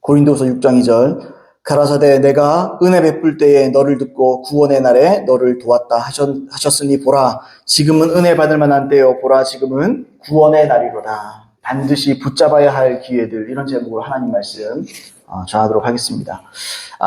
고린도서 6장 2절 가라사대 내가 은혜 베풀 때에 너를 듣고 구원의 날에 너를 도왔다 하셨으니 보라 지금은 은혜 받을 만한 때요 보라 지금은 구원의 날이로다. 반드시 붙잡아야 할 기회들, 이런 제목으로 하나님 말씀 전하도록 하겠습니다.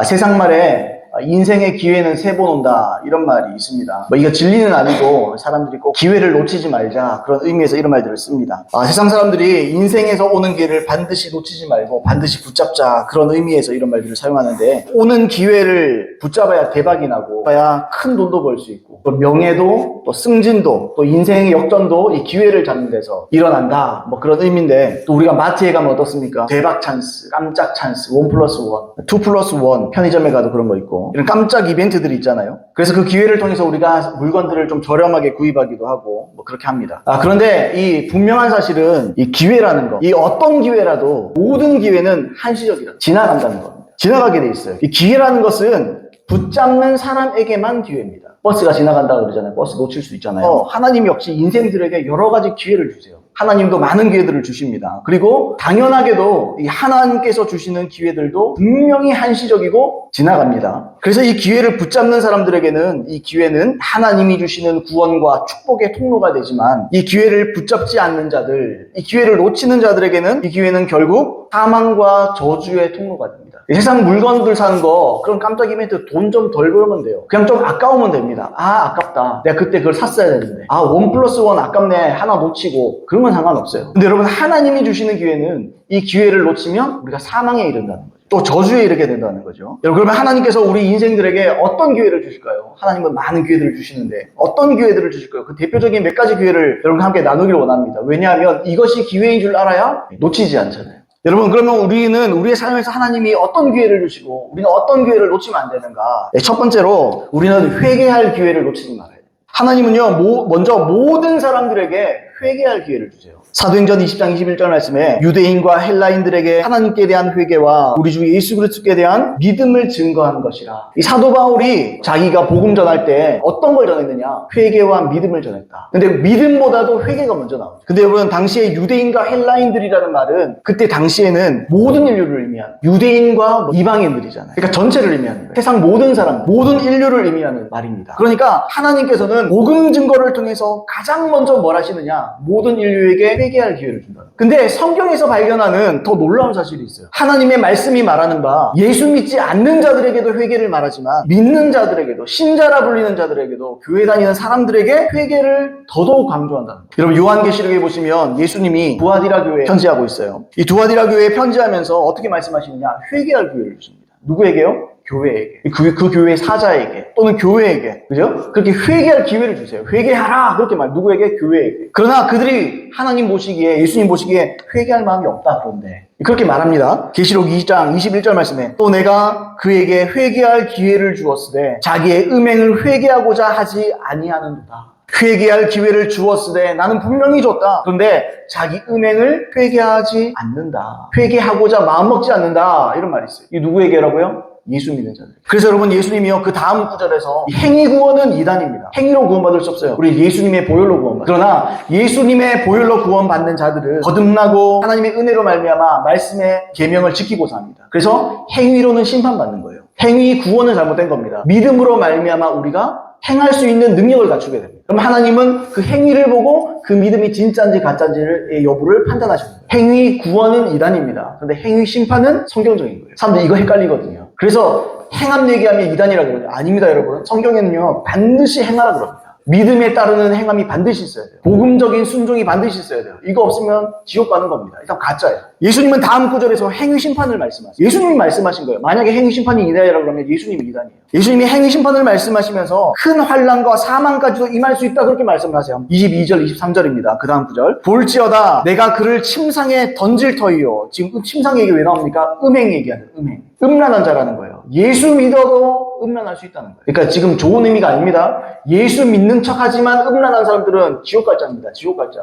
세상 말에 인생의 기회는 세 번 온다, 이런 말이 있습니다. 이거 진리는 아니고 사람들이 꼭 기회를 놓치지 말자, 그런 의미에서 이런 말들을 씁니다. 세상 사람들이 인생에서 오는 기회를 반드시 놓치지 말고 반드시 붙잡자, 그런 의미에서 이런 말들을 사용하는데, 오는 기회를 붙잡아야 대박이 나고 봐야 큰 돈도 벌 수 있고 또 명예도 또 승진도 또 인생의 역전도 이 기회를 잡는 데서 일어난다, 그런 의미인데, 또 우리가 마트에 가면 어떻습니까? 대박 찬스, 깜짝 찬스, 1+1, 2+1, 편의점에 가도 그런 거 있고 이런 깜짝 이벤트들이 있잖아요. 그래서 그 기회를 통해서 우리가 물건들을 좀 저렴하게 구입하기도 하고 그렇게 합니다. 그런데 이 분명한 사실은 이 기회라는 거, 이 어떤 기회라도 모든 기회는 한시적이라 지나간다는 겁니다. 지나가게 돼 있어요. 이 기회라는 것은 붙잡는 사람에게만 기회입니다. 버스가 지나간다고 그러잖아요. 버스 놓칠 수 있잖아요. 하나님 역시 인생들에게 여러 가지 기회를 주세요. 하나님도 많은 기회들을 주십니다. 그리고 당연하게도 이 하나님께서 주시는 기회들도 분명히 한시적이고 지나갑니다. 그래서 이 기회를 붙잡는 사람들에게는 이 기회는 하나님이 주시는 구원과 축복의 통로가 되지만, 이 기회를 붙잡지 않는 자들, 이 기회를 놓치는 자들에게는 이 기회는 결국 사망과 저주의 통로가 됩니다. 세상 물건들 사는 거, 그런 깜짝 이벤트 돈 좀 덜 벌면 돼요. 그냥 좀 아까우면 됩니다. 아깝다, 내가 그때 그걸 샀어야 되는데, 1+1 아깝네, 하나 놓치고, 그런 건 상관없어요. 근데 여러분, 하나님이 주시는 기회는 이 기회를 놓치면 우리가 사망에 이른다는 거죠. 또 저주에 이르게 된다는 거죠. 여러분, 그러면 하나님께서 우리 인생들에게 어떤 기회를 주실까요? 하나님은 많은 기회들을 주시는데 어떤 기회들을 주실까요? 그 대표적인 몇 가지 기회를 여러분과 함께 나누기를 원합니다. 왜냐하면 이것이 기회인 줄 알아야 놓치지 않잖아요. 여러분, 그러면 우리는 우리의 삶에서 하나님이 어떤 기회를 주시고 우리는 어떤 기회를 놓치면 안 되는가? 첫 번째로 우리는 회개할 기회를 놓치지 말아야 돼요. 하나님은요, 먼저 모든 사람들에게 회개할 기회를 주세요. 사도행전 20장 21절 말씀에 유대인과 헬라인들에게 하나님께 대한 회개와 우리 주 예수 그리스도께 대한 믿음을 증거한 것이라. 이 사도 바울이 자기가 복음 전할 때 어떤 걸 전했느냐? 회개와 믿음을 전했다. 근데 믿음보다도 회개가 먼저 나옵니다. 근데 여러분, 당시에 유대인과 헬라인들이라는 말은 그때 당시에는 모든 인류를 의미하는, 유대인과 이방인들이잖아요. 그러니까 전체를 의미하는 거예요. 세상 모든 사람, 모든 인류를 의미하는 말입니다. 그러니까 하나님께서는 복음 증거를 통해서 가장 먼저 뭘 하시느냐? 모든 인류에게 회개할 기회를 준다. 근데 성경에서 발견하는 더 놀라운 사실이 있어요. 하나님의 말씀이 말하는 바, 예수 믿지 않는 자들에게도 회개를 말하지만 믿는 자들에게도, 신자라 불리는 자들에게도, 교회 다니는 사람들에게 회개를 더더욱 강조한다는 거예요. 여러분, 요한계시록에 보시면 예수님이 두아디라 교회에 편지하고 있어요. 이 두아디라 교회에 편지하면서 어떻게 말씀하시느냐? 회개할 기회를 주십니다. 누구에게요? 교회에게, 그 교회 사자에게 또는 교회에게, 그죠? 그렇게 회개할 기회를 주세요. 회개하라, 그렇게 누구에게? 교회에게. 그러나 그들이 하나님 보시기에, 예수님 보시기에 회개할 마음이 없다, 그런데 그렇게 말합니다. 계시록 2장 21절 말씀에 또 내가 그에게 회개할 기회를 주었으되 자기의 음행을 회개하고자 하지 아니하는도다. 회개할 기회를 주었으되 나는 분명히 줬다. 그런데 자기 음행을 회개하지 않는다. 회개하고자 마음먹지 않는다, 이런 말이 있어요. 이 누구에게라고요? 예수 믿는 자들. 그래서 여러분, 예수님이요, 그 다음 구절에서 행위 구원은 이단입니다. 행위로 구원받을 수 없어요. 우리 예수님의 보혈로 구원받아요. 그러나 예수님의 보혈로 구원받는 자들은 거듭나고 하나님의 은혜로 말미암아 말씀의 계명을 지키고자 합니다. 그래서 행위로는 심판받는 거예요. 행위 구원은 잘못된 겁니다. 믿음으로 말미암아 우리가 행할 수 있는 능력을 갖추게 됩니다. 그럼 하나님은 그 행위를 보고 그 믿음이 진짜인지 가짜인지의 여부를 판단하시는 거예요. 행위 구원은 이단입니다. 그런데 행위 심판은 성경적인 거예요. 사람들이 이거 헷갈리거든요. 그래서 행함 얘기하면 이단이라고 그러죠. 아닙니다, 여러분. 성경에는요, 반드시 행하라 그럽니다. 믿음에 따르는 행함이 반드시 있어야 돼요. 복음적인 순종이 반드시 있어야 돼요. 이거 없으면 지옥 가는 겁니다. 일단 가짜예요. 예수님은 다음 구절에서 행위 심판을 말씀하세요. 예수님이 말씀하신 거예요. 만약에 행위 심판이 이단이라고 그러면 예수님이 이단이에요. 예수님이 행위 심판을 말씀하시면서 큰 환난과 사망까지도 임할 수 있다, 그렇게 말씀을 하세요. 22절, 23절입니다. 그 다음 구절. 볼지어다 내가 그를 침상에 던질 터이요. 지금 침상 얘기 왜 나옵니까? 음행 얘기하는, 음행. 음란한 자라는 거예요. 예수 믿어도 음란할 수 있다는 거예요. 그러니까 지금 좋은 의미가 아닙니다. 예수 믿는 척 하지만 음란한 사람들은 지옥 갈 자입니다. 지옥 갈 자.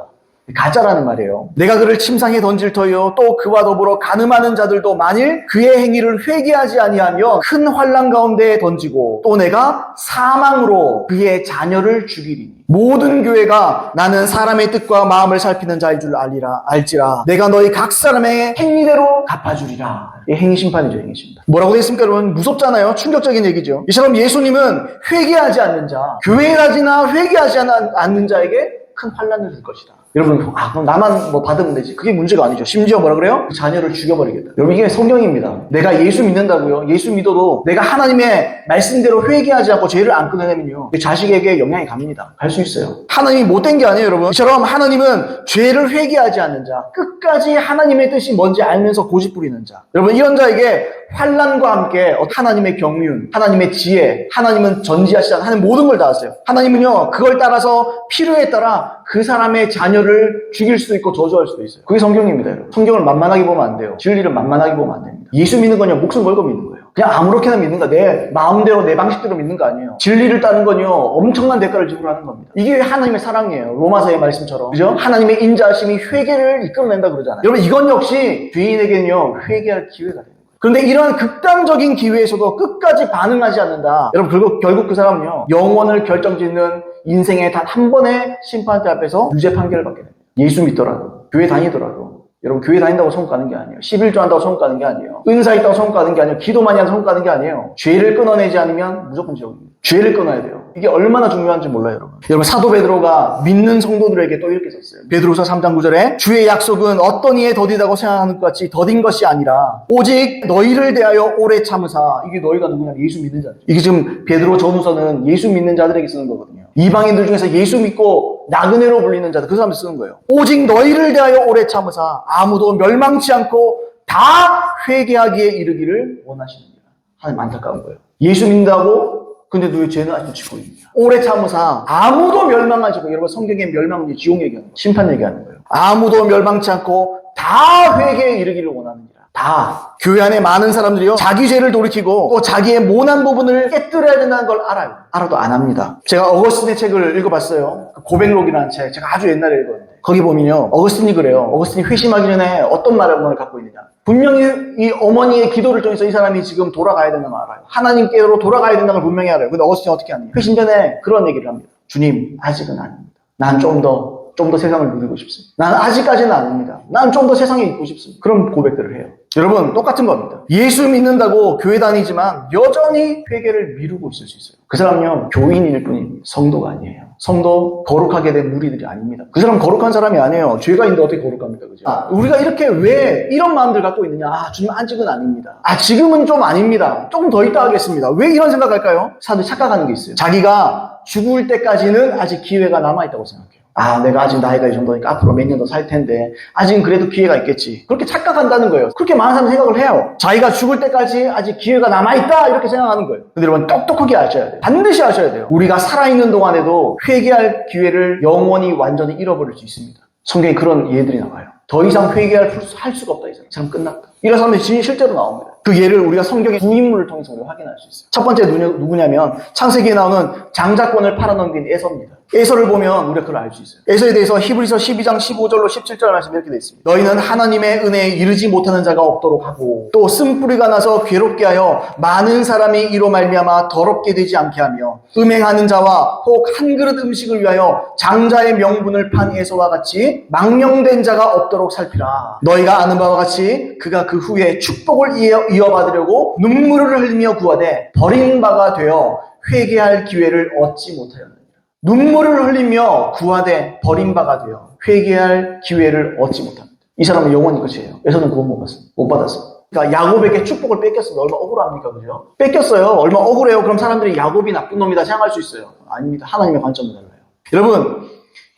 가짜라는 말이에요. 내가 그를 침상에 던질 터이요 또 그와 더불어 가늠하는 자들도 만일 그의 행위를 회개하지 아니하면 큰 환난 가운데에 던지고 또 내가 사망으로 그의 자녀를 죽이리니 모든 교회가 나는 사람의 뜻과 마음을 살피는 자일 줄 알지라 내가 너희 각 사람의 행위대로 갚아주리라. 행위 심판이죠, 행위 심판. 뭐라고 되어 있습니까, 여러분? 무섭잖아요. 충격적인 얘기죠. 이처럼 예수님은 회개하지 않는 자, 교회에 가지나 회개하지 않는 자에게 큰 환난을 줄 것이다. 여러분, 그럼 나만 받으면 되지. 그게 문제가 아니죠. 심지어 뭐라 그래요? 자녀를 죽여버리겠다. 여러분, 이게 성경입니다. 내가 예수 믿는다고요? 예수 믿어도 내가 하나님의 말씀대로 회개하지 않고 죄를 안 끊어내면요, 자식에게 영향이 갑니다. 갈 수 있어요. 하나님이 못된 게 아니에요, 여러분. 이처럼 하나님은 죄를 회개하지 않는 자, 끝까지 하나님의 뜻이 뭔지 알면서 고집 부리는 자. 여러분, 이런 자에게 환난과 함께 하나님의 경륜, 하나님의 지혜, 하나님은 전지하시지 않는 하나님 모든 걸 다 하세요. 하나님은요, 그걸 따라서 필요에 따라 그 사람의 자녀를 죽일 수도 있고 저주할 수도 있어요. 그게 성경입니다, 여러분. 성경을 만만하게 보면 안 돼요. 진리를 만만하게 보면 안 됩니다. 예수 믿는 건요, 목숨 걸고 믿는 거예요. 그냥 아무렇게나 믿는 거, 내 마음대로, 내 방식대로 믿는 거 아니에요. 진리를 따는 건요, 엄청난 대가를 지불하는 겁니다. 이게 하나님의 사랑이에요. 로마서의 말씀처럼. 그죠? 하나님의 인자하심이 회개를 이끌어낸다 그러잖아요. 여러분, 이건 역시 죄인에게는요, 회개할 기회가 돼요. 그런데 이러한 극단적인 기회에서도 끝까지 반응하지 않는다. 여러분, 결국 그 사람은요, 영원을 결정짓는 인생의 단 한 번의 심판대 앞에서 유죄 판결을 받게 됩니다. 예수 믿더라도, 교회 다니더라도. 여러분, 교회 다닌다고 천국 가는 게 아니에요. 11조 한다고 천국 가는 게 아니에요. 은사 있다고 천국 가는 게 아니에요. 기도 많이 하면 천국 가는 게 아니에요. 죄를 끊어내지 않으면 무조건 지옥입니다. 죄를 끊어야 돼요. 이게 얼마나 중요한지 몰라요, 여러분. 여러분, 사도 베드로가 믿는 성도들에게 또 이렇게 썼어요. 베드로서 3장 9절에 주의 약속은 어떤 이에 더디다고 생각하는 것 같이 더딘 것이 아니라 오직 너희를 대하여 오래 참으사. 이게 너희가 누구냐면 예수 믿는 자들. 이게 지금 베드로 전후서는 예수 믿는 자들에게 쓰는 거거든요. 이방인들 중에서 예수 믿고 나그네로 불리는 자들, 그 사람들 쓰는 거예요. 오직 너희를 대하여 오래 참으사 아무도 멸망치 않고 다 회개하기에 이르기를 원하시느니라. 하나님 안타까운 거예요. 예수 믿는다고 근데 너의 죄는 아직도 지고 있냐. 오래 참으사 아무도 멸망하지 않고, 여러분 성경의 멸망은 지옥 얘기하는 거예요. 심판 얘기하는 거예요. 아무도 멸망치 않고 다 회개에 이르기를 원하느니라. 다. 교회 안에 많은 사람들이요, 자기 죄를 돌이키고 또 자기의 모난 부분을 깨뜨려야 된다는 걸 알아요. 알아도 안 합니다. 제가 어거스틴의 책을 읽어봤어요. 고백록이라는 책, 제가 아주 옛날에 읽었는데 거기 보면요, 어거스틴이 그래요. 어거스틴이 회심하기 전에 어떤 마음을 갖고 있느냐. 분명히 이 어머니의 기도를 통해서 이 사람이 지금 돌아가야 된다는 걸 알아요. 하나님께로 돌아가야 된다는 걸 분명히 알아요. 근데 어거스틴이 어떻게 하느냐. 회심 전에 그런 얘기를 합니다. 주님, 아직은 아닙니다. 난 좀 더 세상을 누리고 싶습니다. 나는 아직까지는 아닙니다. 난 좀 더 세상에 있고 싶습니다. 그런 고백들을 해요. 여러분, 똑같은 겁니다. 예수 믿는다고 교회 다니지만 여전히 회개를 미루고 있을 수 있어요. 그 사람은요, 교인일 뿐입니다. 성도가 아니에요. 성도, 거룩하게 된 무리들이 아닙니다. 그 사람 거룩한 사람이 아니에요. 죄가 있는데 어떻게 거룩합니까? 그죠? 우리가 이렇게 왜 이런 마음들 갖고 있느냐? 주님 아직은 아닙니다. 지금은 좀 아닙니다. 조금 더 있다 하겠습니다. 왜 이런 생각할까요? 사람들이 착각하는 게 있어요. 자기가 죽을 때까지는 아직 기회가 남아있다고 생각해요. 내가 아직 나이가 이 정도니까 앞으로 몇 년 더 살 텐데 아직은 그래도 기회가 있겠지. 그렇게 착각한다는 거예요. 그렇게 많은 사람이 생각을 해요. 자기가 죽을 때까지 아직 기회가 남아있다 이렇게 생각하는 거예요. 근데 여러분, 똑똑하게 아셔야 돼요. 반드시 아셔야 돼요. 우리가 살아있는 동안에도 회개할 기회를 영원히 완전히 잃어버릴 수 있습니다. 성경에 그런 예들이 나와요. 더 이상 회개할 수가 없다. 이 사람 끝났다. 이런 사람들이 실제로 나옵니다. 그 예를 우리가 성경의 두 인물을 통해서 우리가 확인할 수 있어요. 첫 번째 누구냐면 창세기에 나오는 장자권을 팔아넘긴 에서입니다. 에서를 보면 우리가 그걸 알 수 있어요. 에서에 대해서 히브리서 12장 15절로 17절 말씀이 이렇게 되어 있습니다. 너희는 하나님의 은혜에 이르지 못하는 자가 없도록 하고 또 쓴뿌리가 나서 괴롭게 하여 많은 사람이 이로 말미암아 더럽게 되지 않게 하며 음행하는 자와 혹 한 그릇 음식을 위하여 장자의 명분을 판 에서와 같이 망령된 자가 없도록 살피라. 너희가 아는 바와 같이 그가 그 후에 축복을 이어받으려고 눈물을 흘리며 구하되 버린 바가 되어 회개할 기회를 얻지 못하였느니라. 눈물을 흘리며 구하되 버린 바가 되어 회개할 기회를 얻지 못합니다. 이 사람은 영원히 끝이에요. 에서는 구원 못 받습니다. 못 받았어요. 그러니까 야곱에게 축복을 뺏겼습니다. 얼마나 억울합니까? 그죠? 뺏겼어요. 얼마나 억울해요. 그럼 사람들이 야곱이 나쁜 놈이다 생각할 수 있어요. 아닙니다. 하나님의 관점은 달라요. 여러분,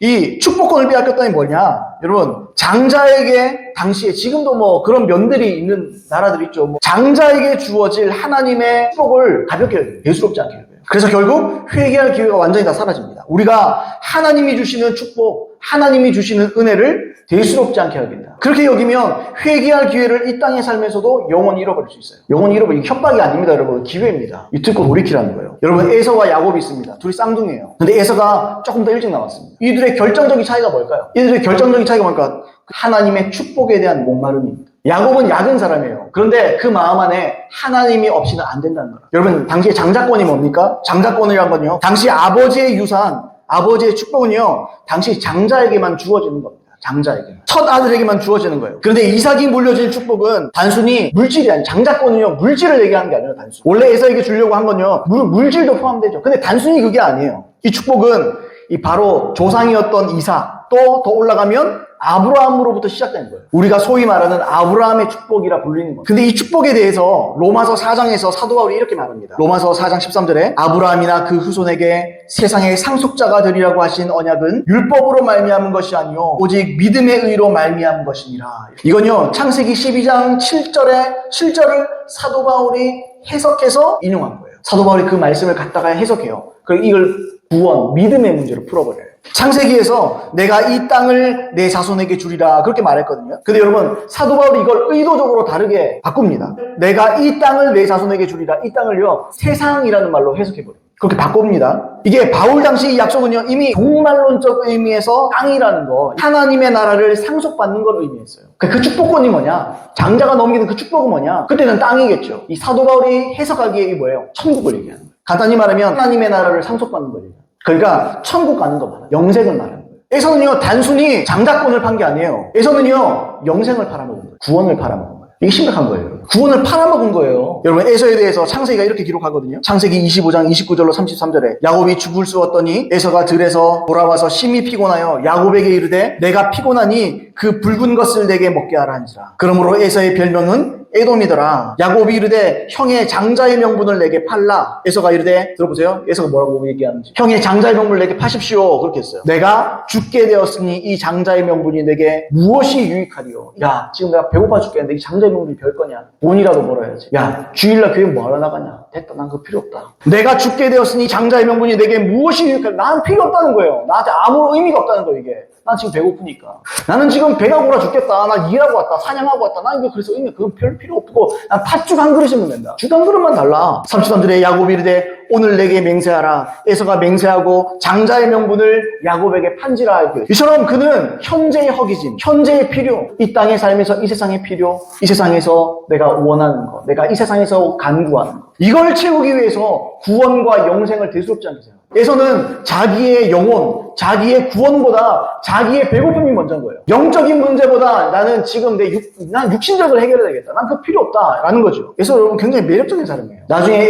이 축복권을 빼앗겼다니 뭐냐? 여러분, 장자에게 당시에 지금도 그런 면들이 있는 나라들 있죠. 장자에게 주어질 하나님의 축복을 가볍게 예수롭지 않게 해요. 그래서 결국 회개할 기회가 완전히 다 사라집니다. 우리가 하나님이 주시는 축복, 하나님이 주시는 은혜를 대수롭지 않게 해야 된다. 그렇게 여기면 회개할 기회를 이 땅에 살면서도 영원히 잃어버릴 수 있어요. 영원히 잃어버리기 협박이 아닙니다, 여러분. 기회입니다. 이 듣고 돌이키라는 거예요. 여러분, 에서와 야곱이 있습니다. 둘이 쌍둥이에요. 근데 에서가 조금 더 일찍 나왔습니다. 이들의 결정적인 차이가 뭘까요? 이들의 결정적인 차이가 뭘까? 하나님의 축복에 대한 목마름입니다. 야곱은 약은 사람이에요. 그런데 그 마음 안에 하나님이 없이는 안 된다는 거예요. 여러분, 당시에 장자권이 뭡니까? 장자권이란 건요, 당시 아버지의 유산, 아버지의 축복은요, 당시 장자에게만 주어지는 겁니다. 장자에게. 첫 아들에게만 주어지는 거예요. 그런데 이삭이 물려진 축복은 단순히 물질이 아니에요. 장자권은요, 물질을 얘기하는 게 아니라 단순히. 원래 에서에게 주려고 한 건요, 물질도 포함되죠. 근데 단순히 그게 아니에요. 이 축복은 이 바로 조상이었던 이삭, 또 더 올라가면 아브라함으로부터 시작된 거예요. 우리가 소위 말하는 아브라함의 축복이라 불리는 거예요. 근데 이 축복에 대해서 로마서 4장에서 사도 바울이 이렇게 말합니다. 로마서 4장 13절에 아브라함이나 그 후손에게 세상의 상속자가 되리라고 하신 언약은 율법으로 말미암은 것이 아니요 오직 믿음의 의로 말미암은 것이니라. 이건요, 창세기 12장 7절을 사도 바울이 해석해서 인용한 거예요. 사도 바울이 그 말씀을 갖다가 해석해요. 그리고 이걸 구원, 믿음의 문제로 풀어버려요. 창세기에서 내가 이 땅을 내 자손에게 주리라 그렇게 말했거든요. 근데 여러분, 사도 바울이 이걸 의도적으로 다르게 바꿉니다. 내가 이 땅을 내 자손에게 주리라. 이 땅을요, 세상이라는 말로 해석해버려요. 그렇게 바꿉니다. 이게 바울 당시 이 약속은요, 이미 종말론적 의미에서 땅이라는 거, 하나님의 나라를 상속받는 걸 의미했어요. 그 축복권이 뭐냐? 장자가 넘기는 그 축복은 뭐냐? 그때는 땅이겠죠. 이 사도 바울이 해석하기에 이게 뭐예요? 천국을 얘기하는 거예요. 간단히 말하면 하나님의 나라를 상속받는 거예요. 그러니까 천국 가는 거 말아요. 영생을 말하는 거예요. 에서는요, 단순히 장자권을 판 게 아니에요. 에서는요, 영생을 팔아먹은 거예요. 구원을 팔아먹은 거예요. 이게 심각한 거예요. 구원을 팔아먹은 거예요. 여러분, 에서에 대해서 창세기가 이렇게 기록하거든요. 창세기 25장 29절로 33절에 야곱이 죽을 쑤었더니 에서가 들에서 돌아와서 심히 피곤하여 야곱에게 이르되 내가 피곤하니 그 붉은 것을 내게 먹게 하라 한지라. 그러므로 에서의 별명은 에돔이더라. 야곱이 이르되 형의 장자의 명분을 내게 팔라. 에서가 이르되, 들어보세요. 에서가 뭐라고 얘기하는지. 형의 장자의 명분을 내게 파십시오. 그렇게 했어요. 내가 죽게 되었으니 이 장자의 명분이 내게 무엇이 유익하리요? 야, 지금 내가 배고파 죽겠는데 이 장자의 명분이 별 거냐? 돈이라도 벌어야지. 야, 주일날 교회 뭐하러 나가냐? 됐다, 난 그거 필요 없다. 내가 죽게 되었으니 장자의 명분이 내게 무엇이 유익하리요? 난 필요 없다는 거예요. 나한테 아무 의미가 없다는 거예요, 이게. 난 지금 배고프니까. 나는 지금 배가 고라 죽겠다. 나 일하고 왔다. 사냥하고 왔다. 난 이거 그래서 그건 별 필요 없고, 난 팥죽 한 그릇이면 된다. 죽 한 그릇만 달라. 33절에 야곱이 이르되 오늘 내게 맹세하라. 에서가 맹세하고 장자의 명분을 야곱에게 판지라. 이처럼 그는 현재의 허기짐, 현재의 필요, 이 땅에 살면서 이 세상의 필요, 이 세상에서 내가 원하는 거, 내가 이 세상에서 간구하는 거, 이걸 채우기 위해서 구원과 영생을 대수롭지 않으세요. 에서는 자기의 영혼, 자기의 구원보다 자기의 배고픔이 먼저인 거예요. 영적인 문제보다 나는 지금 난 육신적으로 해결해야 되겠다. 난 그거 필요 없다. 라는 거죠. 에서 여러분 굉장히 매력적인 사람이에요. 나중에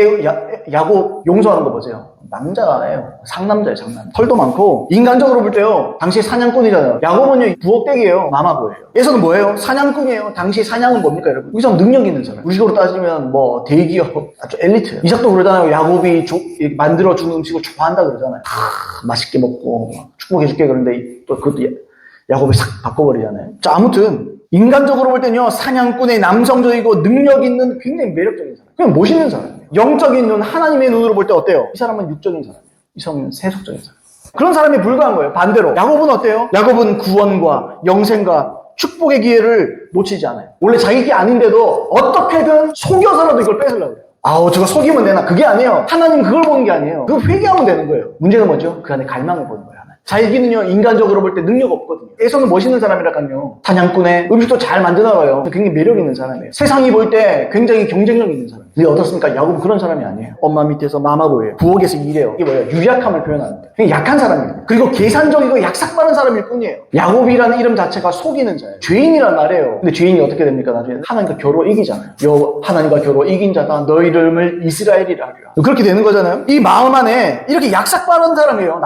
야곱 용서하는 거 보세요. 남자예요. 상남자예요, 상남자. 털도 많고, 인간적으로 볼 때요, 당시 사냥꾼이잖아요. 야곱은요, 부엌댁이에요. 마마보예요. 에서는 뭐예요? 사냥꾼이에요. 당시 사냥은 뭡니까, 여러분? 이 사람 능력 있는 사람. 우식으로 따지면 뭐, 대기업, 아주 엘리트예요. 이삭도 그러잖아요. 야곱이 만들어준 음식을 좋아한다 그러잖아요. 맛있게 먹고, 축복해줄게. 그런데 또 그것도 야곱이 싹 바꿔버리잖아요. 자, 아무튼, 인간적으로 볼 때는요, 사냥꾼의 남성적이고 능력 있는 굉장히 매력적인 사람. 그냥 멋있는 사람이에요. 영적인 눈, 하나님의 눈으로 볼 때 어때요? 이 사람은 육적인 사람이에요. 이 사람은 세속적인 사람. 그런 사람이 불과한 거예요. 반대로. 야곱은 어때요? 야곱은 구원과 영생과 축복의 기회를 놓치지 않아요. 원래 자기 게 아닌데도 어떻게든 속여서라도 이걸 뺏으려고 해요. 아우, 저거 속이면 되나? 그게 아니에요. 하나님 그걸 보는 게 아니에요. 그거 회개하면 되는 거예요. 문제는 뭐죠? 그 안에 갈망을 보는 거예요. 자기는요, 인간적으로 볼 때 능력 없거든요. 에서는 멋있는 사람이라니까요. 사냥꾼에 음식도 잘 만드나봐요. 굉장히 매력 있는 사람이에요. 세상이 볼 때 굉장히 경쟁력 있는 사람. 근데 어떻습니까? 야곱은 그런 사람이 아니에요. 엄마 밑에서 마마보예요. 부엌에서 일해요. 이게 뭐예요? 유약함을 표현하는데. 그냥 약한 사람이에요. 그리고 계산적이고 약삭빠른 사람일 뿐이에요. 야곱이라는 이름 자체가 속이는 자예요. 죄인이란 말이에요. 근데 죄인이 어떻게 됩니까? 나중에 하나님과 겨루 이기잖아요. 하나님과 겨루 이긴 자다. 너 이름을 이스라엘이라 하리라. 그렇게 되는 거잖아요. 이 마음 안에 이렇게 약삭빠른 사람이에요.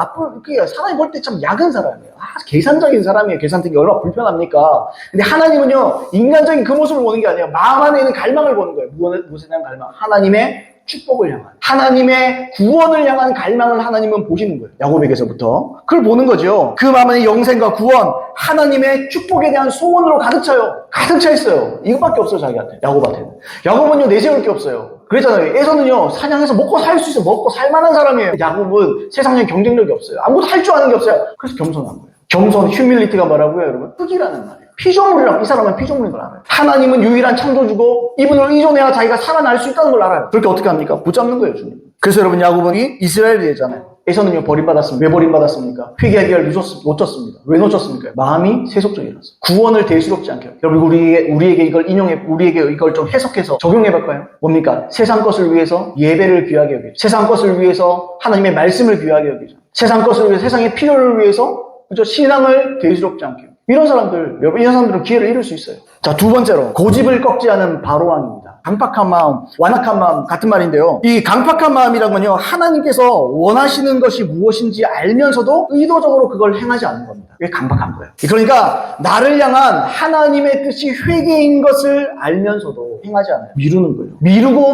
사람이 볼 때 참 약한 사람이에요. 계산적인 사람이에요. 계산적이 얼마나 불편합니까? 근데 하나님은요, 인간적인 그 모습을 보는 게 아니에요. 마음 안에 있는 갈망을 보는 거예요. 무엇에 대한 갈망? 하나님의 축복을 향한, 하나님의 구원을 향한 갈망을 하나님은 보시는 거예요. 야곱에게서부터. 그걸 보는 거죠. 그 마음 안에 영생과 구원, 하나님의 축복에 대한 소원으로 가득 차요. 가득 차 있어요. 이것밖에 없어요, 자기한테. 야곱한테는. 야곱은요, 내세울 게 없어요. 그랬잖아요. 에서는요, 사냥해서 먹고 살 수 있어요. 먹고 살 만한 사람이에요. 야곱은 세상에 경쟁력이 없어요. 아무것도 할 줄 아는 게 없어요. 그래서 겸손한 거예요. 겸손, 휴밀리티가 뭐라고요, 여러분? 흙이라는 말이에요. 피조물이라고. 이 사람은 피조물인 걸 알아요. 하나님은 유일한 창조주고 이분을 의존해야 자기가 살아날 수 있다는 걸 알아요. 그렇게 어떻게 합니까? 붙잡는 거예요, 주님. 그래서 여러분, 야고보는 이스라엘이 되잖아요. 에서는요, 버림받았습니다. 왜 버림받았습니까? 회개하기를 놓쳤습니다. 왜 놓쳤습니까? 마음이 세속적이라서. 구원을 대수롭지 않게. 여러분, 우리에게 이걸 우리에게 이걸 좀 해석해서 적용해볼까요? 뭡니까? 세상 것을 위해서 예배를 귀하게 여기죠. 세상 것을 위해서 하나님의 말씀을 귀하게 여기죠. 세상 것을 위해서, 세상의 필요를 위해서, 그죠? 신앙을 대수롭지 않게. 이런 사람들은 기회를 잃을 수 있어요. 자, 두 번째로, 고집을 꺾지 않은 바로왕입니다. 강팍한 마음, 완악한 마음 같은 말인데요. 이 강팍한 마음이란 건요, 하나님께서 원하시는 것이 무엇인지 알면서도 의도적으로 그걸 행하지 않는 겁니다. 그게 강팍한 거예요. 그러니까 나를 향한 하나님의 뜻이 회개인 것을 알면서도 행하지 않아요. 미루는 거예요.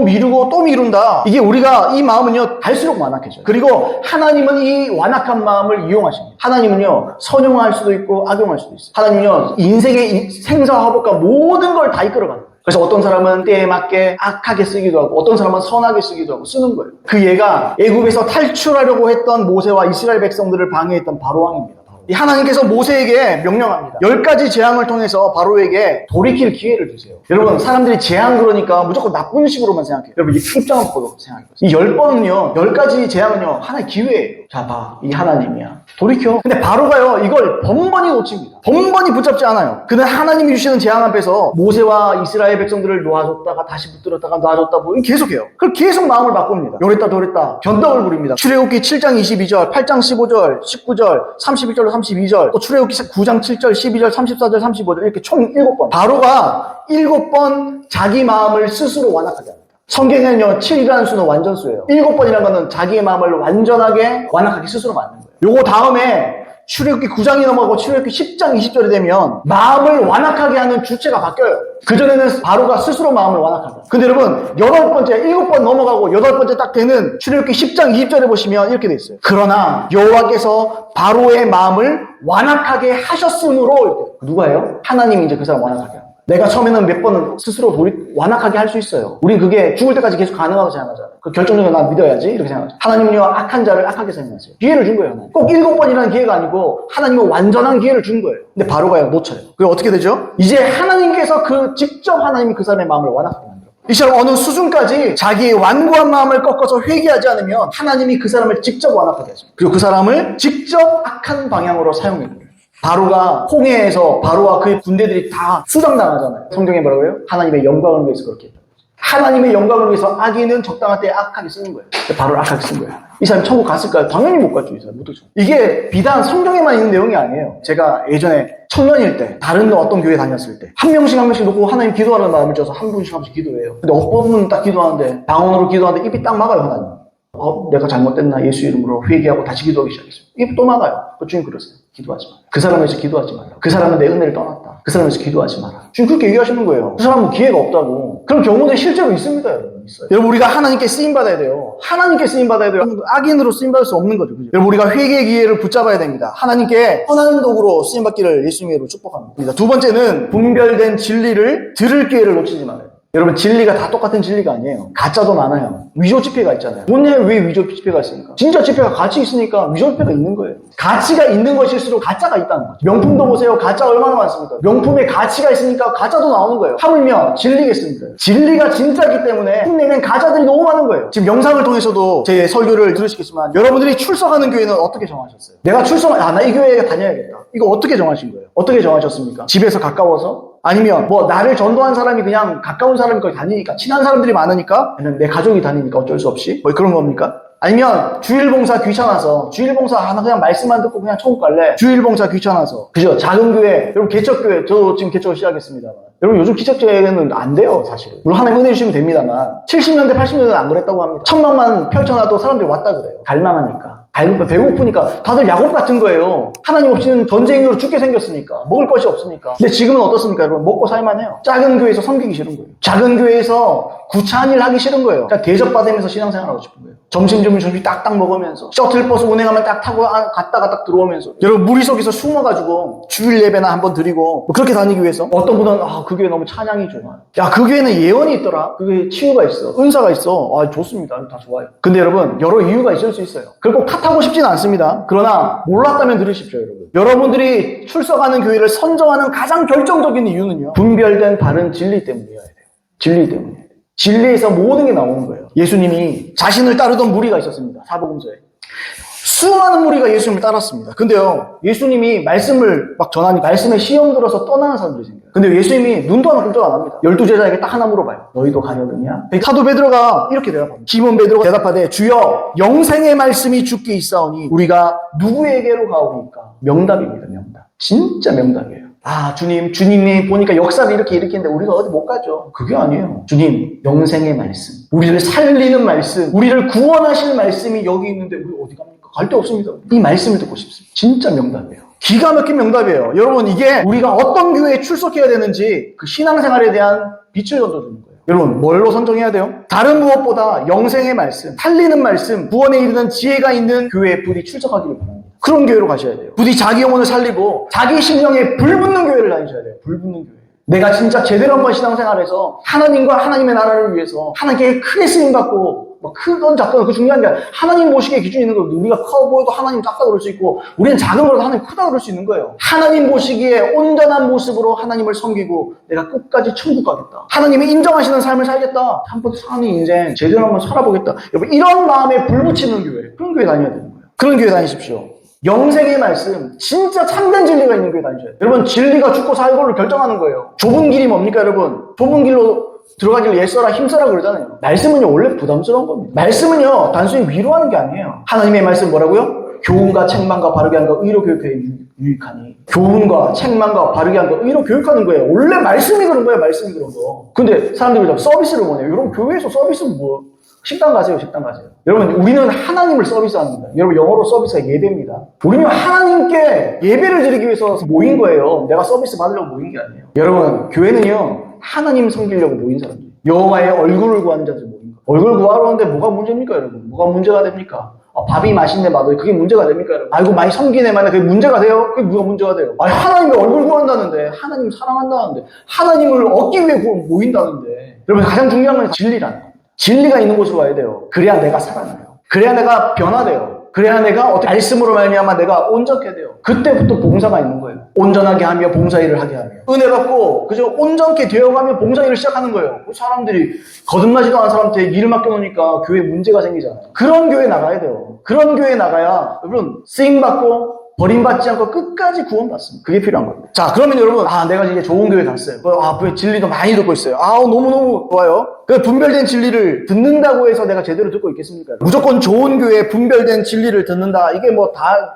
미루고 또 미룬다. 이게 이 마음은요, 갈수록 완악해져요. 그리고 하나님은 이 완악한 마음을 이용하십니다. 하나님은요, 선용할 수도 있고 악용할 수도 있어요. 하나님은요, 인생의 생사화복과 모든 걸 다 이끌어가는 거예요. 그래서 어떤 사람은 때에 맞게 악하게 쓰기도 하고 어떤 사람은 선하게 쓰기도 하고 쓰는 거예요. 그 얘가 애굽에서 탈출하려고 했던 모세와 이스라엘 백성들을 방해했던 바로왕입니다. 이 하나님께서 모세에게 명령합니다. 10가지 재앙을 통해서 바로에게 돌이킬 기회를 주세요. 여러분, 사람들이 재앙 그러니까 무조건 나쁜 식으로만 생각해요. 여러분, 이 입장을 보고 생각해요. 이 10번은요, 10가지 재앙은요, 하나의 기회예요. 자, 봐. 이 하나님이야. 돌이켜. 근데 바로가요, 이걸 번번이 놓칩니다. 번번이 붙잡지 않아요. 그는 하나님이 주시는 재앙 앞에서 모세와 이스라엘 백성들을 놓아줬다가 다시 붙들었다가 놔줬다 뭐 계속해요. 그걸 계속 마음을 바꿉니다. 요랬다 저랬다 변덕을 부립니다. 출애굽기 7장 22절, 8장 15절, 19절, 31절로 32절, 또 출애굽기 9장 7절, 12절, 34절, 35절 이렇게 총 7번. 바로가 7번 자기 마음을 스스로 완악하게 합니다. 성경에는요, 7이라는 수는 완전수예요. 7번이라는 거는 자기의 마음을 완전하게 완악하게 스스로 만든 거예요. 요거 다음에 출애굽기 9장이 넘어가고 출애굽기 10장 20절이 되면 마음을 완악하게 하는 주체가 바뀌어요. 그전에는 바로가 스스로 마음을 완악하게 해요. 근데 여러분, 8번째, 7번 넘어가고 8번째 딱 되는 출애굽기 10장 20절에 보시면 이렇게 돼 있어요. 그러나 여호와께서 바로의 마음을 완악하게 하셨으므로, 누가예요? 하나님이 이제 그 사람 완악하게 합니다. 내가 처음에는 몇 번은 스스로 완악하게 할 수 있어요. 우린 그게 죽을 때까지 계속 가능하다고 생각하잖아요. 그 결정적으로 난 믿어야지 이렇게 생각하죠. 하나님은요, 악한 자를 악하게 생각하세요. 기회를 준 거예요. 하나님. 꼭 7번이라는 기회가 아니고 하나님은 완전한 기회를 준 거예요. 근데 바로가요, 놓쳐요. 그게 어떻게 되죠? 이제 하나님께서 직접 하나님이 그 사람의 마음을 완악하게 만들어요. 이 사람 어느 수준까지 자기의 완고한 마음을 꺾어서 회개하지 않으면 하나님이 그 사람을 직접 완악하게 하십니다. 그리고 그 사람을 직접 악한 방향으로 사용해요. 바로가 홍해에서 바로와 그의 군대들이 다 수장당하잖아요. 성경에 뭐라고요? 하나님의 영광을 위해서 그렇게 했다. 하나님의 영광을 위해서 악인은 적당한 때에 악하게 쓰는 거예요. 바로를 악하게 쓴 거예요. 이 사람이 천국 갔을까요? 당연히 못 갔죠. 이 사람 못 갔죠. 이게 비단 성경에만 있는 내용이 아니에요. 제가 예전에 청년일 때 다른 어떤 교회 다녔을 때 한 명씩 놓고 하나님 기도하라는 마음을 줘서 한 분씩 한 번씩 기도해요. 근데 어떤 분은 딱 기도하는데 방언으로 기도하는데 입이 딱 막아요. 하나님. 내가 잘못됐나 예수 이름으로 회개하고 다시 기도하기 시작했어요. 입 또 막아요. 주님 그러세요. 기도하지 마라. 그 사람에 대해서 기도하지 마라. 그 사람은 내 은혜를 떠났다. 그 사람에 대해서 기도하지 마라. 주님 그렇게 얘기하시는 거예요. 그 사람은 기회가 없다고. 그런 경우는 실제로 있습니다. 여러분. 있어요. 여러분, 우리가 하나님께 쓰임받아야 돼요. 하나님께 쓰임받아야 돼요. 악인으로 쓰임받을 수 없는 거죠. 그죠? 여러분, 우리가 회개의 기회를 붙잡아야 됩니다. 하나님께 선한 도구로 쓰임받기를 예수님의 이름으로 축복합니다. 두 번째는 분별된 진리를 들을 기회를 놓치지 말아요. 여러분, 진리가 다 똑같은 진리가 아니에요. 가짜도 많아요. 위조 지폐가 있잖아요. 오늘 왜 위조 지폐가 있습니까? 진짜 지폐가 가치 있으니까 위조 지폐가 있는 거예요. 가치가 있는 것일수록 가짜가 있다는 거죠. 명품도 보세요. 가짜 얼마나 많습니까? 명품에 가치가 있으니까 가짜도 나오는 거예요. 하물며 진리겠습니까? 진리가 진짜이기 때문에 흉내낸 가짜들이 너무 많은 거예요. 지금 영상을 통해서도 제 설교를 들으시겠지만 여러분들이 출석하는 교회는 어떻게 정하셨어요? 내가 나 이 교회에 다녀야겠다. 이거 어떻게 정하신 거예요? 어떻게 정하셨습니까? 집에서 가까워서? 아니면 나를 전도한 사람이 그냥 가까운 사람이 거기 다니니까, 친한 사람들이 많으니까, 아니면 내 가족이 다니니까 어쩔 수 없이 그런 겁니까? 아니면 주일봉사 귀찮아서, 주일봉사 하나 그냥 말씀만 듣고 그냥 천국 갈래? 주일봉사 귀찮아서. 그죠? 작은 교회, 여러분 개척교회, 저도 지금 개척을 시작했습니다만, 여러분 요즘 기적교회는 안 돼요, 사실은. 물론 하나님 은혜 주시면 됩니다만 70년대 80년대는 안 그랬다고 합니다. 천막만 펼쳐놔도 사람들이 왔다 그래요. 갈망하니까, 배고프니까. 다들 야곱 같은 거예요. 하나님 없이는 전쟁으로 죽게 생겼으니까, 먹을 것이 없으니까. 근데 지금은 어떻습니까, 여러분? 먹고 살만해요. 작은 교회에서 섬기기 싫은 거예요. 작은 교회에서 구차한 일 하기 싫은 거예요. 그냥 대접받으면서 신앙생활 하고 싶은 거예요. 점심 딱딱 먹으면서, 셔틀버스 운행하면 딱 타고 갔다가 딱 들어오면서, 여러분 무리석에서 숨어가지고 주일 예배나 한번 드리고 그렇게 다니기 위해서. 어떤 분은 그 교회 너무 찬양이 좋아. 야, 그 교회는 예언이 있더라. 그 교회에 치유가 있어, 은사가 있어. 좋습니다. 다 좋아요. 근데 여러분, 여러 이유가 있을 수 있어요. 그걸 꼭 탓하고 싶지는 않습니다. 그러나 몰랐다면 들으십시오, 여러분. 여러분들이 출석하는 교회를 선정하는 가장 결정적인 이유는요, 분별된 바른 진리 때문이어야 돼요. 진리 때문에. 진리에서 모든 게 나오는 거예요. 예수님이 자신을 따르던 무리가 있었습니다. 사복음서에. 수많은 무리가 예수님을 따랐습니다. 근데요, 예수님이 말씀을 막 전하니 말씀에 시험 들어서 떠나는 사람들이 생겨요. 근데 예수님이 눈도 하나 끔찍 안 합니다. 12제자에게 딱 하나 물어봐요. 너희도 가려느냐? 사도 베드로가 이렇게 대답합니다. 시몬 베드로가 대답하되 주여 영생의 말씀이 주께 있사오니 우리가 누구에게로 가오니까? 명답입니다. 명답. 진짜 명답이에요. 아, 주님이 보니까 역사를 이렇게 일으키는데 우리가 어디 못 가죠. 그게 아니에요. 주님, 영생의 말씀, 우리를 살리는 말씀, 우리를 구원하실 말씀이 여기 있는데 우리 어디 갑니까? 갈 데 없습니다. 이 말씀을 듣고 싶습니다. 진짜 명답이에요. 기가 막힌 명답이에요. 여러분, 이게 우리가 어떤 교회에 출석해야 되는지 그 신앙생활에 대한 빛을 던져주는 거예요. 여러분, 뭘로 선정해야 돼요? 다른 무엇보다 영생의 말씀, 살리는 말씀, 구원에 이르는 지혜가 있는 교회에 부디 출석하기를 바랍니다. 그런 교회로 가셔야 돼요. 부디 자기 영혼을 살리고 자기 심령에 불붙는 교회를 다니셔야 돼요. 불붙는 교회. 내가 진짜 제대로 한번 신앙생활에서 하나님과 하나님의 나라를 위해서 하나님께 크게 쓰임받고 뭐 크건 작건 그 중요한 게 아니라 하나님 보시기에 기준이 있는 거예요. 우리가 커 보여도 하나님 작다 그럴 수 있고 우리는 작은 거라도 하나님 크다 그럴 수 있는 거예요. 하나님 보시기에 온전한 모습으로 하나님을 섬기고 내가 끝까지 천국 가겠다. 하나님이 인정하시는 삶을 살겠다. 한번 사는 인생 제대로 한번 살아보겠다. 여러분, 이런 마음에 불 붙이는 교회, 그런 교회 다녀야 되는 거예요. 그런 교회 다니십시오. 영생의 말씀, 진짜 참된 진리가 있는 교회 다니셔야 돼요. 여러분, 진리가 죽고 살고를 결정하는 거예요. 좁은 길이 뭡니까, 여러분? 좁은 길로 들어가길 애써라 힘써라 그러잖아요. 말씀은요 원래 부담스러운 겁니다. 말씀은요 단순히 위로하는 게 아니에요. 하나님의 말씀 뭐라고요? 교훈과 책망과 바르게 한과 의로 교육해 유익하니. 교훈과 책망과 바르게 한과 의로 교육하는 거예요. 원래 말씀이 그런 거예요. 말씀이 그런 거. 근데 사람들이 서비스를 원해요. 여러분, 교회에서 서비스는 뭐? 식당 가세요. 식당 가세요. 여러분, 우리는 하나님을 서비스하는 거예요. 여러분, 영어로 서비스가 예배입니다. 우리는 하나님께 예배를 드리기 위해서 모인 거예요. 내가 서비스 받으려고 모인 게 아니에요. 여러분, 교회는요 하나님 섬기려고 모인 사람들, 여호와의 얼굴을 구하는 자들 모인 거예요. 얼굴 구하러 오는데 뭐가 문제입니까, 여러분? 뭐가 문제가 됩니까? 밥이 맛있네 맛없네 그게 문제가 됩니까, 여러분? 아이고 많이 섬기네 만에 그게 문제가 돼요? 그게 뭐가 문제가 돼요? 아니, 하나님의 얼굴 구한다는데, 하나님 사랑한다는데, 하나님을 얻기 위해 모인다는데. 여러분, 가장 중요한 건 진리라는 겁니다. 진리가 있는 곳으로 와야 돼요. 그래야 내가 살아나요. 그래야 내가 변화돼요. 그래야 내가 어떻게 말씀으로 말미암아 내가 온전케 돼요. 그때부터 봉사가 있는 거예요. 온전하게 하며 봉사일을 하게 하며. 은혜 받고 그저 온전케 되어가며 봉사일을 시작하는 거예요. 사람들이 거듭나지도 않은 사람한테 일을 맡겨놓으니까 교회에 문제가 생기잖아요. 그런 교회 나가야 돼요. 그런 교회 나가야 여러분 쓰임받고 버림받지 않고 끝까지 구원받습니다. 그게 필요한 겁니다. 자, 그러면 여러분, 내가 이제 좋은 교회 갔어요. 진리도 많이 듣고 있어요. 너무너무 좋아요. 그 분별된 진리를 듣는다고 해서 내가 제대로 듣고 있겠습니까? 무조건 좋은 교회 분별된 진리를 듣는다. 이게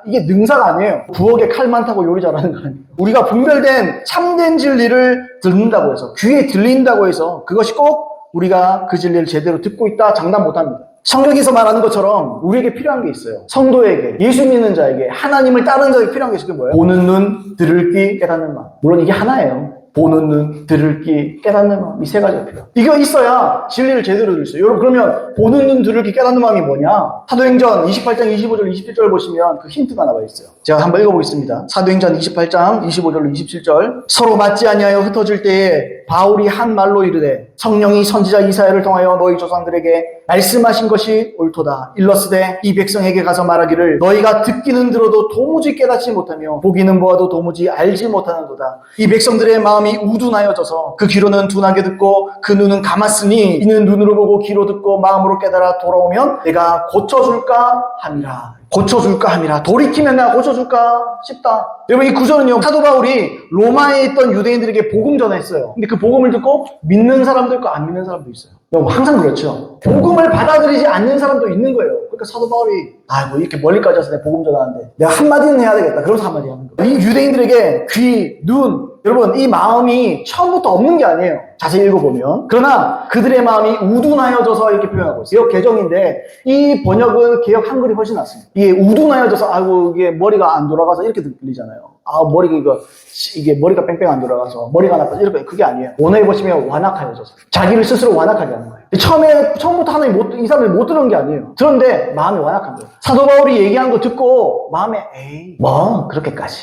이게 능사가 아니에요. 부엌에 칼 많다고 요리 잘하는 거 아니에요. 우리가 분별된 참된 진리를 듣는다고 해서, 귀에 들린다고 해서 그것이 꼭 우리가 그 진리를 제대로 듣고 있다 장담 못합니다. 성경에서 말하는 것처럼 우리에게 필요한 게 있어요. 성도에게, 예수 믿는 자에게, 하나님을 따르는 자에게 필요한 게 있어요. 그게 뭐예요? 보는 눈, 들을 귀, 깨닫는 마음. 물론 이게 하나예요. 보는 눈, 들을 귀, 깨닫는 마음. 이 세 가지가 필요해요. 이거 있어야 진리를 제대로 들을 수 있어요. 여러분, 그러면 보는 눈, 들을 귀, 깨닫는 마음이 뭐냐? 사도행전 28장 25절, 27절 보시면 그 힌트가 나와 있어요. 제가 한번 읽어보겠습니다. 사도행전 28장 25절로 27절. 서로 맞지 아니하여 흩어질 때에 바울이 한 말로 이르되 성령이 선지자 이사야를 통하여 너희 조상들에게 말씀하신 것이 옳도다. 일러스되 이 백성에게 가서 말하기를 너희가 듣기는 들어도 도무지 깨닫지 못하며 보기는 보아도 도무지 알지 못하는도다. 이 백성들의 마음이 우둔하여져서 그 귀로는 둔하게 듣고 그 눈은 감았으니 이는 눈으로 보고 귀로 듣고 마음으로 깨달아 돌아오면 내가 고쳐줄까 함이라. 고쳐줄까 함이라. 돌이키면 내가 고쳐줄까 싶다. 여러분, 이 구절은요 사도 바울이 로마에 있던 유대인들에게 복음 전했어요. 근데 그 복음을 듣고 믿는 사람도 있고 안 믿는 사람도 있어요. 여러분, 항상 그렇죠. 복음을 받아들이지 않는 사람도 있는 거예요. 그러니까 사도 바울이 이렇게 멀리까지 와서 내가 복음 전하는데 내가 한마디는 해야 되겠다. 그래서 한마디 하는 거예요. 이 유대인들에게 귀, 눈, 여러분, 이 마음이 처음부터 없는 게 아니에요. 자세히 읽어보면. 그러나 그들의 마음이 우둔하여져서 이렇게 표현하고 있어요. 개혁 개정인데 이 번역은 개혁 한글이 훨씬 낫습니다. 이게 우둔하여져서 이게 머리가 안 돌아가서 이렇게 들리잖아요. 이게 머리가 뺑뺑 안 돌아가서 머리가 나빠서 이렇게. 그게 아니에요. 원어에 보시면 완악하여져서 자기를 스스로 완악하게 하는 거예요. 처음부터 하나님 이 사람이 못 들은 게 아니에요. 들었는데 마음이 완악한 거예요. 사도 바울이 얘기한 거 듣고 마음에 그렇게까지.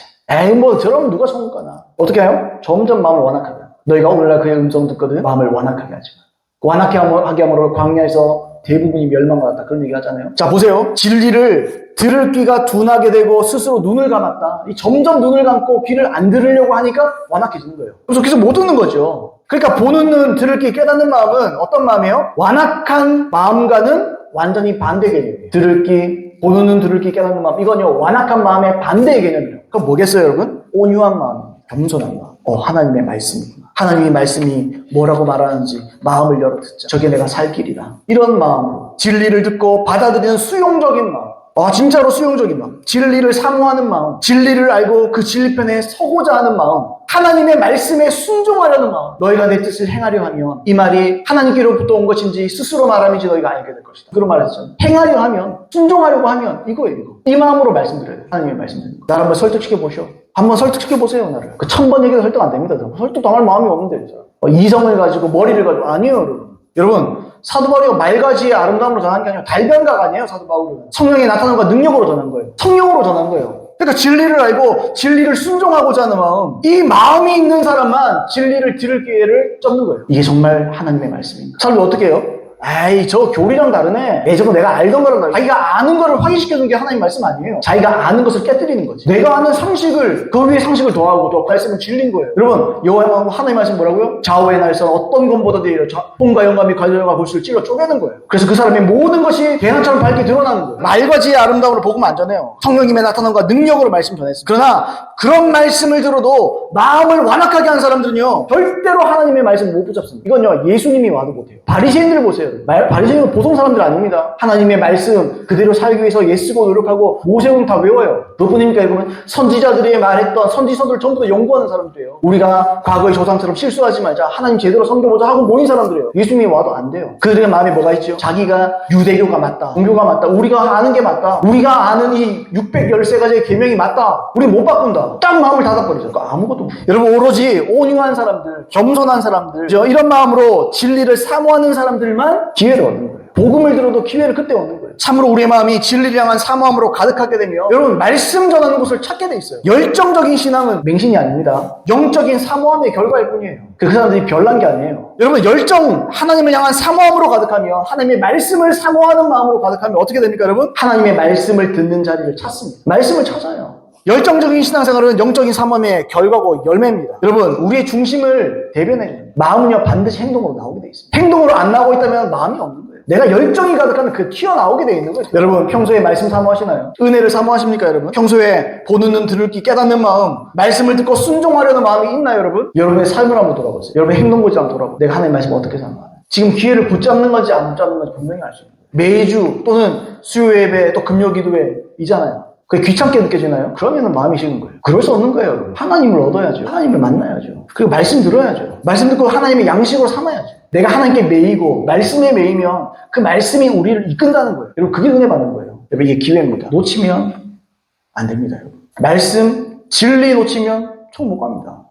저러면 누가 성공 가나. 어떻게 해요? 점점 마음을 완악하게 해요. 너희가 오늘날 그의 음성 듣거든 마음을 완악하게 하지 마. 완악하게 함으로 광야에서 대부분이 멸망받았다. 그런 얘기 하잖아요. 자, 보세요. 진리를 들을 귀가 둔하게 되고 스스로 눈을 감았다. 점점 눈을 감고 귀를 안 들으려고 하니까 완악해지는 거예요. 그래서 계속 못 듣는 거죠. 그러니까 보는 눈, 들을 귀, 깨닫는 마음은 어떤 마음이에요? 완악한 마음과는 완전히 반대 개념이에요. 들을 귀, 보는 눈, 들을 귀, 깨닫는 마음. 이건요, 완악한 마음의 반대의 개념이에요. 그럼 뭐겠어요, 여러분? 온유한 마음, 겸손한 마음. 하나님의 말씀이구나. 하나님의 말씀이 뭐라고 말하는지 마음을 열어 듣자. 저게 내가 살 길이다. 이런 마음으로 진리를 듣고 받아들이는 수용적인 마음. 진짜로 수용적인 마음. 진리를 사모하는 마음. 진리를 알고 그 진리편에 서고자 하는 마음. 하나님의 말씀에 순종하려는 마음. 너희가 내 뜻을 행하려 하면, 이 말이 하나님께로부터 온 것인지 스스로 말함인지 너희가 알게 될 것이다. 그런 말을 했잖아요. 행하려 하면, 순종하려고 하면 이거예요, 이거. 이 마음으로 말씀드려요. 하나님의 말씀드리는 거. 나를 한번 설득시켜 보시오. 한번 설득시켜 보세요, 나를. 그 1000번 얘기도 설득 안 됩니다. 설득 당할 마음이 없는데. 이성을 가지고 머리를 가지고. 아니에요, 여러분. 여러분, 사도 바울이 말가지의 아름다움으로 전한 게 아니라 달변가가 아니에요, 사도 바울은. 성령의 나타남과 능력으로 전한 거예요. 성령으로 전한 거예요. 그러니까 진리를 알고 진리를 순종하고자 하는 마음, 이 마음이 있는 사람만 진리를 들을 기회를 쫓는 거예요. 이게 정말 하나님의 말씀입니다. 사람이 어떻게 해요? 에이, 저 교리랑 다르네. 저거 내가 알던 거랑 다르네. 자기가 아는 거를 확인시켜주는 게 하나님 말씀 아니에요. 자기가 아는 것을 깨뜨리는 거지. 내가 아는 상식을, 그 위에 상식을 더하고 또 말씀은 진리인 거예요. 여러분, 여호와 하나님 말씀 뭐라고요? 좌우의 날선 어떤 것보다 대리로 뽕과 영감이 관절과 골수를 찔러 쪼개는 거예요. 그래서 그 사람의 모든 것이 대낮처럼 밝게 드러나는 거예요. 말과 지혜의 아름다움으로 복음 안 전해요. 성령님의 나타남과 능력으로 말씀 전했습니다. 그러나 그런 말씀을 들어도 마음을 완악하게 한 사람들은요, 절대로 하나님의 말씀을 못 붙잡습니다. 이건요, 예수님이 와도 못해요. 바리새인들 보세요. 바리새인은 보통 사람들 아닙니다. 하나님의 말씀 그대로 살기 위해서 애쓰고 노력하고 모세오경 다 외워요. 그뿐입니까? 여러분, 선지자들이 말했던 선지서들 전부 다 연구하는 사람들이에요. 우리가 과거의 조상처럼 실수하지 말자, 하나님 제대로 섬겨보자 하고 모인 사람들이에요. 예수님이 와도 안 돼요. 그들의 마음에 뭐가 있죠? 자기가 유대교가 맞다, 종교가 맞다, 우리가 아는 게 맞다, 우리가 아는 이 613가지의 계명이 맞다, 우리 못 바꾼다. 딱 마음을 닫아버리죠. 그러니까 아무것도 없어요. 여러분, 오로지 온유한 사람들, 겸손한 사람들, 이런 마음으로 진리를 사모하는 사람들만 기회를 얻는 거예요. 복음을 들어도 기회를 그때 얻는 거예요. 참으로 우리의 마음이 진리를 향한 사모함으로 가득하게 되면 여러분, 말씀 전하는 곳을 찾게 돼 있어요. 열정적인 신앙은 맹신이 아닙니다. 영적인 사모함의 결과일 뿐이에요. 그 사람들이 별난 게 아니에요. 여러분, 열정, 하나님을 향한 사모함으로 가득하면, 하나님의 말씀을 사모하는 마음으로 가득하면 어떻게 됩니까, 여러분? 하나님의 말씀을 듣는 자리를 찾습니다. 말씀을 찾아요. 열정적인 신앙생활은 영적인 사모함의 결과고 열매입니다. 여러분, 우리의 중심을 대변해요. 마음은요, 반드시 행동으로 나오게 돼 있습니다. 행동으로 안 나오고 있다면 마음이 없는 거예요. 내가 열정이 가득하면 그 튀어나오게 돼 있는 거예요. 여러분, 평소에 말씀 사모하시나요? 은혜를 사모하십니까, 여러분? 평소에 보는 눈, 들을 귀, 깨닫는 마음, 말씀을 듣고 순종하려는 마음이 있나요, 여러분? 여러분의 삶을 한번 돌아보세요. 여러분의 행동 보지 한번 돌아보세요. 내가 하나님의 말씀을 어떻게 사모하나? 지금 기회를 붙잡는 건지 안 붙잡는 건지 분명히 알 수 있는 거예요. 매주 또는 수요 예배 또 금요 기도회이잖아요. 그게 귀찮게 느껴지나요? 그러면 마음이 식은 거예요. 그럴 수 없는 거예요, 여러분. 하나님을 얻어야죠. 하나님을 만나야죠. 그리고 말씀 들어야죠. 말씀 듣고 하나님의 양식으로 삼아야죠. 내가 하나님께 매이고 말씀에 매이면 그 말씀이 우리를 이끈다는 거예요. 여러분, 그게 은혜 받는 거예요. 여러분, 이게 기회입니다. 놓치면 안 됩니다, 여러분. 말씀, 진리 놓치면 총 못 갑니다.